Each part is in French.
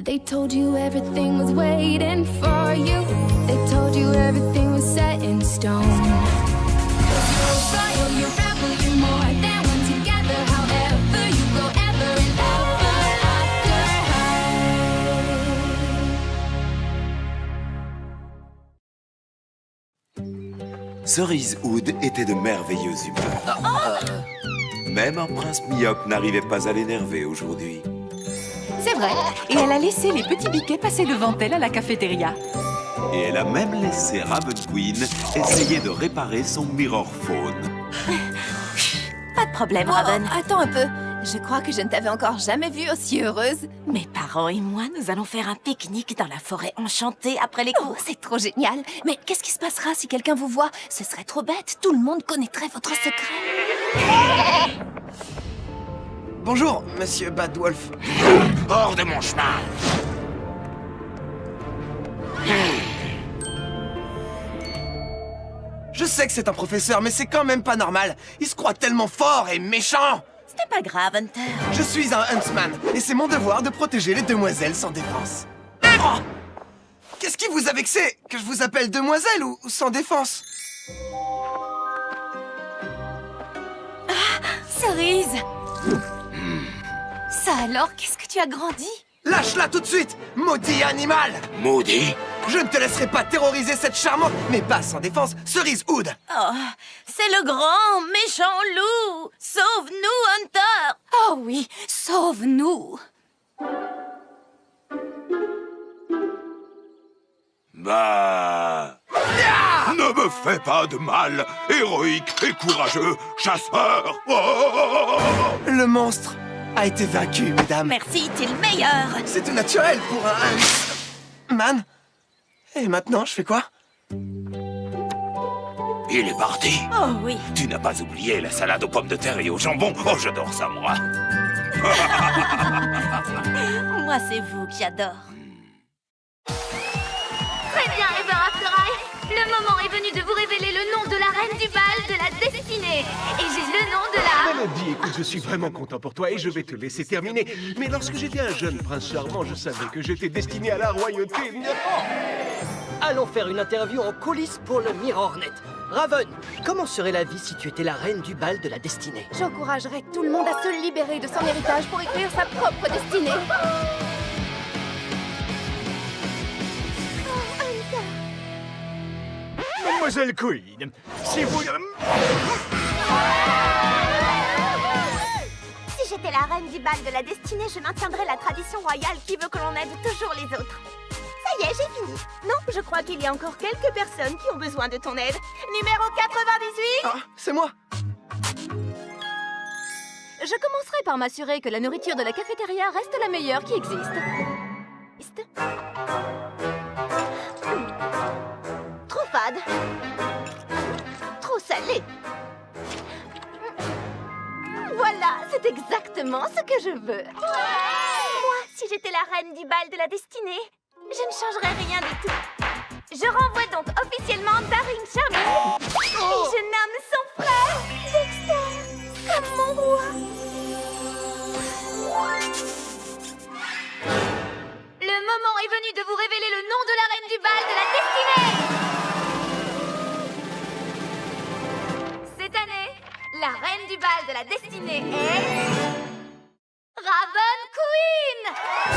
They told you everything was waiting for you. They told you everything was set in stone. 'Cause you're royal, you rebel, you're more than one together. However you go, ever and ever after high. Cerisewood était de merveilleuse humeur. Même un prince myope n'arrivait pas à l'énerver aujourd'hui. C'est vrai, et elle a laissé les petits biquets passer devant elle à la cafétéria. Et elle a même laissé Raven Queen essayer de réparer son mirror phone. Pas de problème, Raven. Attends un peu. Je crois que je ne t'avais encore jamais vue aussi heureuse. Mes parents et moi, nous allons faire un pique-nique dans la forêt enchantée après les cours. Oh, c'est trop génial. Mais qu'est-ce qui se passera si quelqu'un vous voit? Ce serait trop bête. Tout le monde connaîtrait votre secret. Bonjour, monsieur Badwolf. Hors de mon chemin! Je sais que c'est un professeur, mais c'est quand même pas normal. Il se croit tellement fort et méchant. Ce n'est pas grave, Hunter. Je suis un huntsman, et c'est mon devoir de protéger les demoiselles sans défense. Oh, qu'est-ce qui vous a vexé? Que je vous appelle demoiselle ou sans défense? Cerise! Ça alors, qu'est-ce que tu as grandi? Lâche-la tout de suite, maudit animal! Maudit? Je ne te laisserai pas terroriser cette charmante, mais pas sans défense, Cerisewood! Oh, c'est le grand, méchant loup! Sauve-nous, Hunter! Oh oui, sauve-nous! Bah... Ne me fais pas de mal, héroïque et courageux chasseur! Oh. Le monstre a été vaincu, mesdames. Merci, t'es le meilleur! C'est tout naturel pour un man. Et maintenant, je fais quoi? Il est parti. Oh oui. Tu n'as pas oublié la salade aux pommes de terre et au jambon? Oh, j'adore ça, moi. Moi, c'est vous qui adore. Très bien, Ever After High. Le moment est venu de vous révéler le nom de la reine du bal de la destinée. Et j'ai le nom de la... Mélodie, écoute, je suis vraiment content pour toi et je vais te laisser terminer. Mais lorsque j'étais un jeune prince charmant, je savais que j'étais destiné à la royauté. Allons faire une interview en coulisses pour le MirrorNet. Raven, comment serait la vie si tu étais la reine du bal de la destinée? J'encouragerais tout le monde à se libérer de son héritage pour écrire sa propre destinée. Mademoiselle Queen, si vous... Si j'étais la reine du bal de la destinée, je maintiendrais la tradition royale qui veut que l'on aide toujours les autres. Ça y est, j'ai fini. Non, je crois qu'il y a encore quelques personnes qui ont besoin de ton aide. Numéro 98. Ah, c'est moi. Je commencerai par m'assurer que la nourriture de la cafétéria reste la meilleure qui existe. Trop fade. Trop salé. Voilà, c'est exactement ce que je veux. Moi, si j'étais la reine du bal de la destinée, je ne changerais rien du tout. Je renvoie donc officiellement Daring Charming et je nomme son frère, Dexter, comme mon roi. Le moment est venu de vous révéler le nom de la reine du bal de la destinée. Cette année, la reine du bal de la destinée est... Raven Queen.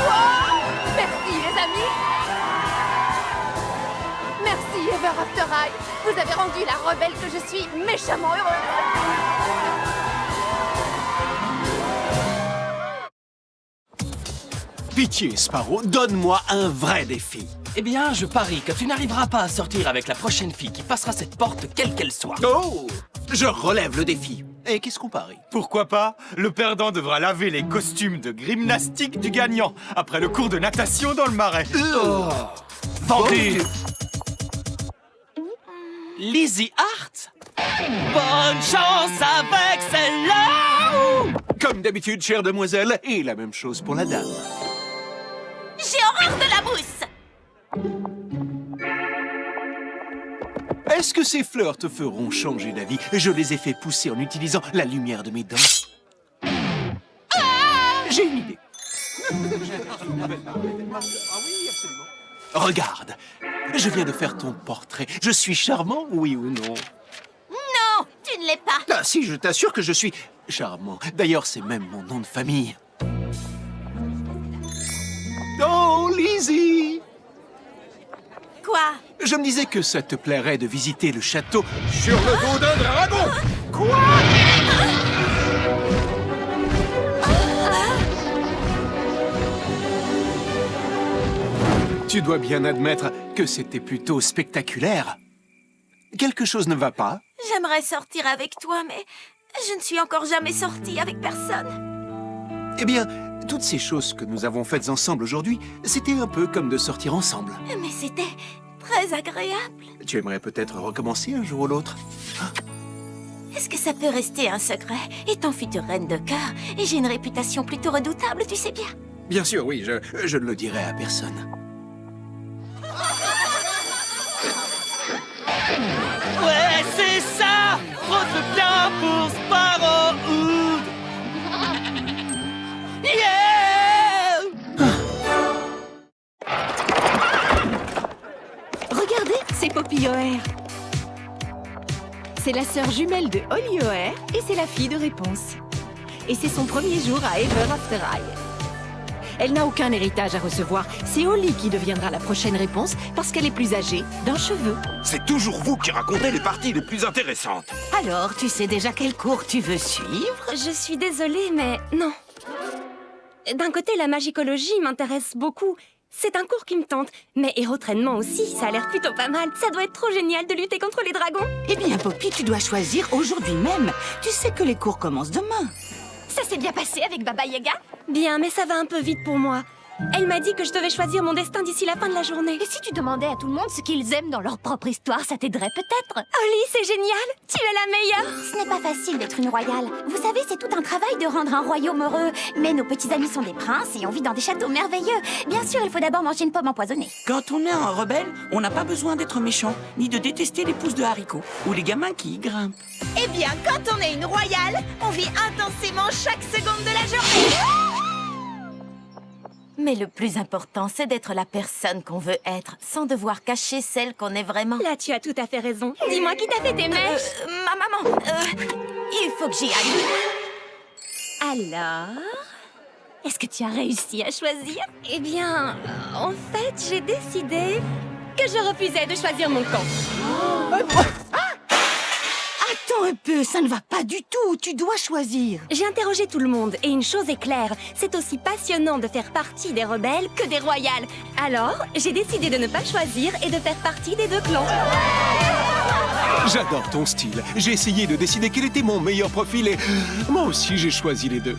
Wow! Merci les amis. Merci Ever After High. Vous avez rendu la rebelle que je suis méchamment heureuse. Pitié, Sparrow, donne-moi un vrai défi. Eh bien, je parie que tu n'arriveras pas à sortir avec la prochaine fille qui passera cette porte, quelle qu'elle soit. Oh! Je relève le défi. Et qu'est-ce qu'on parie? Pourquoi pas? Le perdant devra laver les costumes de gymnastique du gagnant après le cours de natation dans le marais. Oh. Vendu! Lizzie Hart? Bonne chance avec celle-là! Comme d'habitude, chère demoiselle, et la même chose pour la dame. J'ai horreur de la mousse! Est-ce que ces fleurs te feront changer d'avis? Je les ai fait pousser en utilisant la lumière de mes dents. J'ai une idée. oui, absolument. Regarde, je viens de faire ton portrait. Je suis charmant, oui ou non? Non, tu ne l'es pas. Ah si, je t'assure que je suis charmant. D'ailleurs, c'est même mon nom de famille. Oh, Lizzie! Quoi? Je me disais que ça te plairait de visiter le château sur le dos d'un dragon. Quoi? Tu dois bien admettre que c'était plutôt spectaculaire. Quelque chose ne va pas? J'aimerais sortir avec toi, mais je ne suis encore jamais sortie avec personne. Eh bien, toutes ces choses que nous avons faites ensemble aujourd'hui, c'était un peu comme de sortir ensemble. Mais c'était très agréable. Tu aimerais peut-être recommencer un jour ou l'autre? Est-ce que ça peut rester un secret? Étant future reine de cœur, et j'ai une réputation plutôt redoutable, tu sais bien. Bien sûr, oui, je ne le dirai à personne. Ouais, c'est ça! Frotte bien pour Sparrowwood! Yeah! Regardez, c'est Poppy O'Hare. C'est la sœur jumelle de Holly O'Hare et c'est la fille de Réponse. Et c'est son premier jour à Ever After High. Elle n'a aucun héritage à recevoir. C'est Holly qui deviendra la prochaine Réponse parce qu'elle est plus âgée d'un cheveu. C'est toujours vous qui racontez les parties les plus intéressantes. Alors, tu sais déjà quel cours tu veux suivre? Je suis désolée, mais non. D'un côté, la magicologie m'intéresse beaucoup. C'est un cours qui me tente. Mais hérotrainement aussi, ça a l'air plutôt pas mal. Ça doit être trop génial de lutter contre les dragons. Eh bien, Poppy, tu dois choisir aujourd'hui même. Tu sais que les cours commencent demain. Ça s'est bien passé avec Baba Yaga? Bien, mais ça va un peu vite pour moi. Elle m'a dit que je devais choisir mon destin d'ici la fin de la journée. Et si tu demandais à tout le monde ce qu'ils aiment dans leur propre histoire, ça t'aiderait peut-être? Holly, c'est génial! Tu es la meilleure! Ce n'est pas facile d'être une royale. Vous savez, c'est tout un travail de rendre un royaume heureux. Mais nos petits amis sont des princes et on vit dans des châteaux merveilleux. Bien sûr, il faut d'abord manger une pomme empoisonnée. Quand on est un rebelle, on n'a pas besoin d'être méchant, ni de détester les pousses de haricots, ou les gamins qui y grimpent. Eh bien, quand on est une royale, on vit intensément chaque seconde de la journée. Mais le plus important, c'est d'être la personne qu'on veut être, sans devoir cacher celle qu'on est vraiment. Là, tu as tout à fait raison. Dis-moi qui t'a fait tes mèches. Ma maman, il faut que j'y aille. Alors, est-ce que tu as réussi à choisir? eh bien, en fait, j'ai décidé que je refusais de choisir mon camp. Attends un peu, ça ne va pas du tout. Tu dois choisir. J'ai interrogé tout le monde et une chose est claire, c'est aussi passionnant de faire partie des rebelles que des royales. Alors, j'ai décidé de ne pas choisir et de faire partie des deux clans. J'adore ton style. J'ai essayé de décider quel était mon meilleur profil et moi aussi j'ai choisi les deux.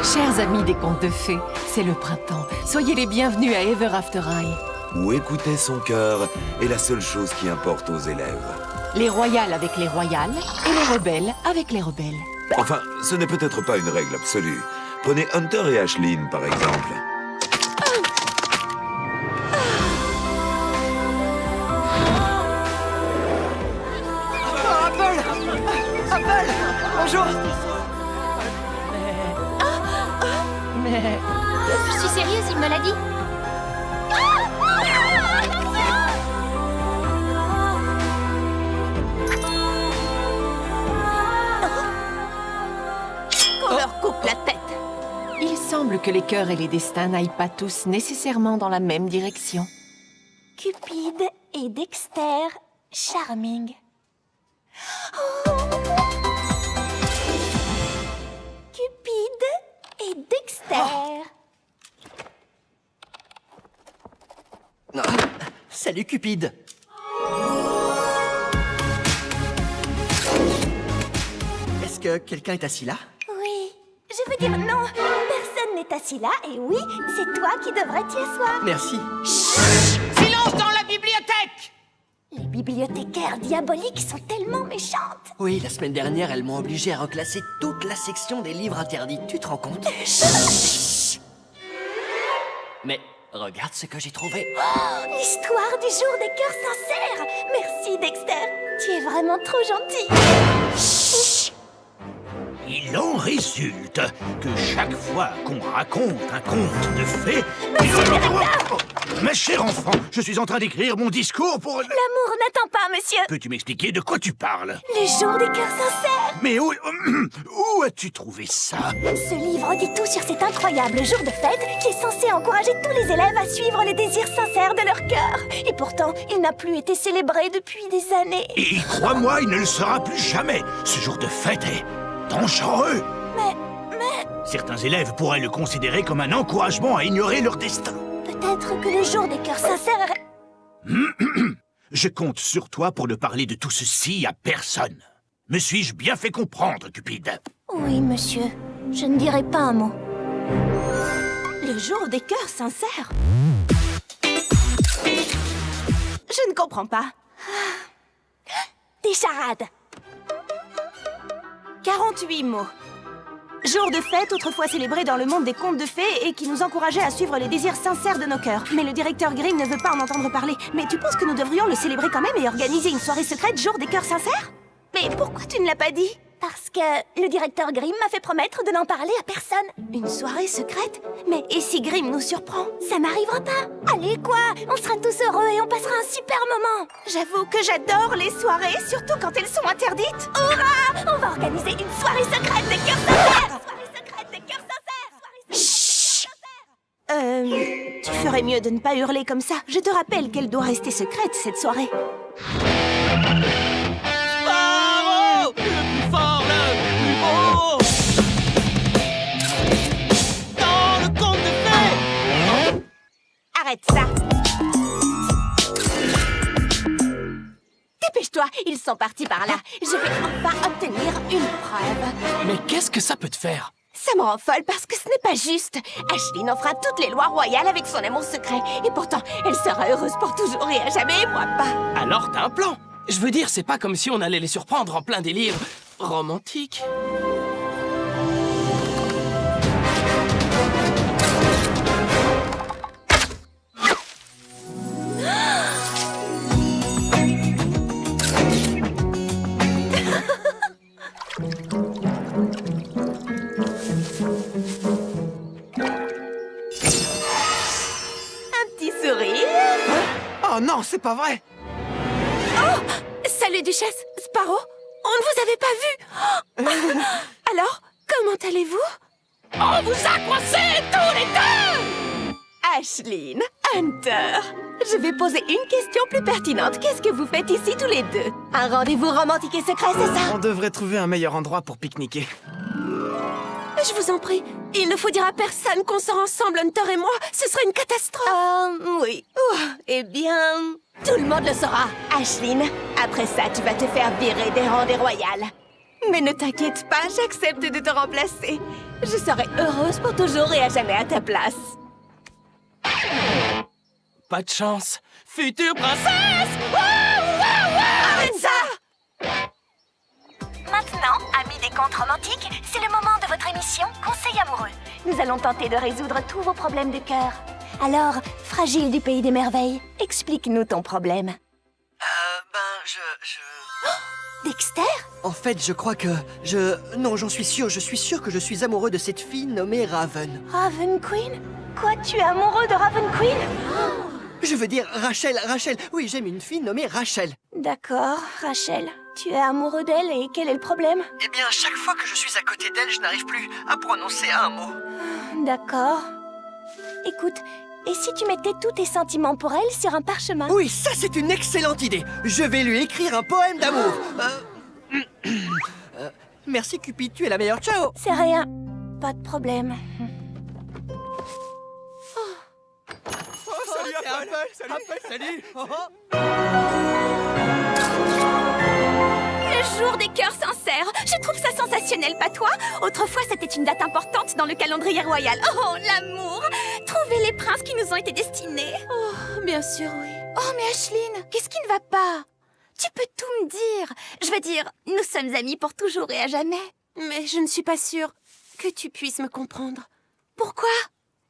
Chers amis des contes de fées, c'est le printemps. Soyez les bienvenus à Ever After High. Où écouter son cœur est la seule chose qui importe aux élèves. Les royales avec les royales et les rebelles avec les rebelles. Enfin, ce n'est peut-être pas une règle absolue. Prenez Hunter et Ashlyn, par exemple. Apple! Apple! Bonjour! Mais... Je suis sérieuse, il me l'a dit. Qu'on leur coupe la tête. il semble que les cœurs et les destins n'aillent pas tous nécessairement dans la même direction. Cupid et Dexter, charming. Oh. Cupid et Dexter. Oh. Salut Cupid. Est-ce que quelqu'un est assis là? Oui, je veux dire non, personne n'est assis là et oui, c'est toi qui devrais t'y asseoir. Merci. Silence dans la bibliothèque! Les bibliothécaires diaboliques sont tellement méchantes. Oui, la semaine dernière, elles m'ont obligé à reclasser toute la section des livres interdits. Tu te rends compte? Mais regarde ce que j'ai trouvé. Oh, l'histoire du jour des cœurs sincères. Merci Dexter, tu es vraiment trop gentil. Il en résulte que chaque fois qu'on raconte un conte de fées... Ma chère enfant, je suis en train d'écrire mon discours pour... L'amour n'attend pas, monsieur. Peux-tu m'expliquer de quoi tu parles? Le jour des cœurs sincères. Mais où as-tu trouvé ça? Ce livre dit tout sur cet incroyable jour de fête qui est censé encourager tous les élèves à suivre les désirs sincères de leur cœur. Et pourtant, il n'a plus été célébré depuis des années. Et crois-moi, il ne le sera plus jamais. Ce jour de fête est dangereux. Mais... Certains élèves pourraient le considérer comme un encouragement à ignorer leur destin. Peut-être que le jour des cœurs sincères... Je compte sur toi pour ne parler de tout ceci à personne. Me suis-je bien fait comprendre, Cupide? Oui, monsieur. Je ne dirai pas un mot. Le jour des cœurs sincères? Je ne comprends pas. Des charades. 48 mots. Jour de fête, autrefois célébré dans le monde des contes de fées et qui nous encourageait à suivre les désirs sincères de nos cœurs. Mais le directeur Grimm ne veut pas en entendre parler. Mais tu penses que nous devrions le célébrer quand même et organiser une soirée secrète jour des cœurs sincères? Mais pourquoi tu ne l'as pas dit? Parce que le directeur Grimm m'a fait promettre de n'en parler à personne. Une soirée secrète? Mais et si Grimm nous surprend? Ça n'arrivera pas. Allez, quoi? On sera tous heureux et on passera un super moment. J'avoue que j'adore les soirées, surtout quand elles sont interdites. Hurrah! On va organiser une soirée secrète des cœurs sincères. Soirée secrète des cœurs sincères. Chut. Tu ferais mieux de ne pas hurler comme ça. Je te rappelle qu'elle doit rester secrète, cette soirée. Sparo! Le plus fort, le plus beau! Dans le conte de fées! Arrête ça! Dépêche-toi, ils sont partis par là. Je vais enfin obtenir une preuve. Mais qu'est-ce que ça peut te faire? Ça me rend folle parce que ce n'est pas juste. Ashlyn enfreint toutes les lois royales avec son amour secret. Et pourtant, elle sera heureuse pour toujours et à jamais, et moi pas. Alors t'as un plan? Je veux dire, c'est pas comme si on allait les surprendre en plein délire romantique. Oh non, c'est pas vrai! Oh! Salut, Duchesse! Sparrow! On ne vous avait pas vu! Oh. Alors, comment allez-vous? On vous a coincés tous les deux! Ashlyn, Hunter, je vais poser une question plus pertinente. Qu'est-ce que vous faites ici tous les deux? Un rendez-vous romantique et secret, c'est ça? On devrait trouver un meilleur endroit pour pique-niquer. Je vous en prie, il ne faut dire à personne qu'on sort ensemble, Hunter et moi. Ce serait une catastrophe. Oui. Oh, eh bien, tout le monde le saura. Ashlyn, après ça, tu vas te faire virer des rangs des royales. Mais ne t'inquiète pas, j'accepte de te remplacer. Je serai heureuse pour toujours et à jamais à ta place. Pas de chance. Future princesse! Arrête ça! Maintenant, amis des contes romantiques, c'est le moment de votre émission Conseil amoureux. Nous allons tenter de résoudre tous vos problèmes de cœur. Alors, Fragile du pays des merveilles, explique-nous ton problème. Dexter? En fait, je crois que... Non, j'en suis sûr que je suis amoureux de cette fille nommée Raven. Raven Queen? Quoi, tu es amoureux de Raven Queen? Je veux dire Rachel. Oui, j'aime une fille nommée Rachel. D'accord, Rachel. Tu es amoureux d'elle et quel est le problème? Eh bien, chaque fois que je suis à côté d'elle, je n'arrive plus à prononcer un mot. D'accord. Écoute, et si tu mettais tous tes sentiments pour elle sur un parchemin? Oui, ça c'est une excellente idée. Je vais lui écrire un poème d'amour. Merci Cupid, tu es la meilleure. Ciao. C'est rien. Pas de problème. Salut Apple. Salut. Le jour des cœurs sincères. Je trouve ça sensationnel, pas toi? Autrefois, c'était une date importante dans le calendrier royal. Oh, l'amour! Trouver les princes qui nous ont été destinés. Oh, bien sûr, oui. Oh, mais Ashlyn, qu'est-ce qui ne va pas? Tu peux tout me dire. Je veux dire, nous sommes amis pour toujours et à jamais. Mais je ne suis pas sûre que tu puisses me comprendre. Pourquoi?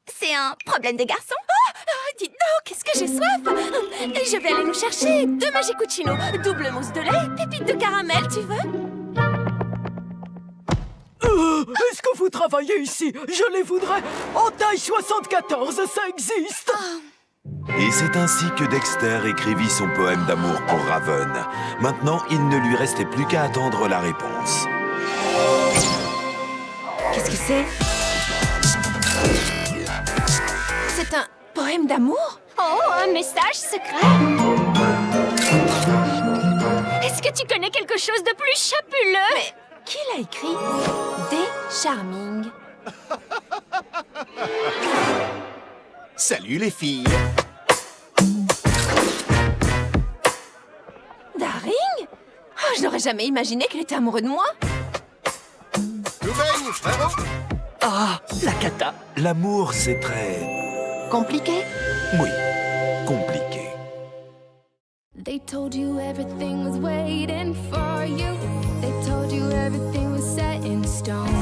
C'est un problème de garçon? Oh, dites donc, qu'est-ce que j'ai soif! Je vais aller nous chercher 2 Magicouchino, double mousse de lait, pépites de caramel, tu veux? est-ce que vous travaillez ici? Je les voudrais en taille 74, ça existe. Et c'est ainsi que Dexter écrivit son poème d'amour pour Raven. Maintenant, il ne lui restait plus qu'à attendre la réponse. Qu'est-ce que c'est? C'est un poème d'amour? Oh, un message secret. Est-ce que tu connais quelque chose de plus chapuleux? Mais qui l'a écrit? Des Charming. Salut les filles. Daring? Oh, je n'aurais jamais imaginé qu'il était amoureux de moi. Tout baigne, bravo. Ah, la cata. L'amour, c'est très... Compliqué? Oui, compliqué. They told you everything was waiting for you. They told you everything was set in stone.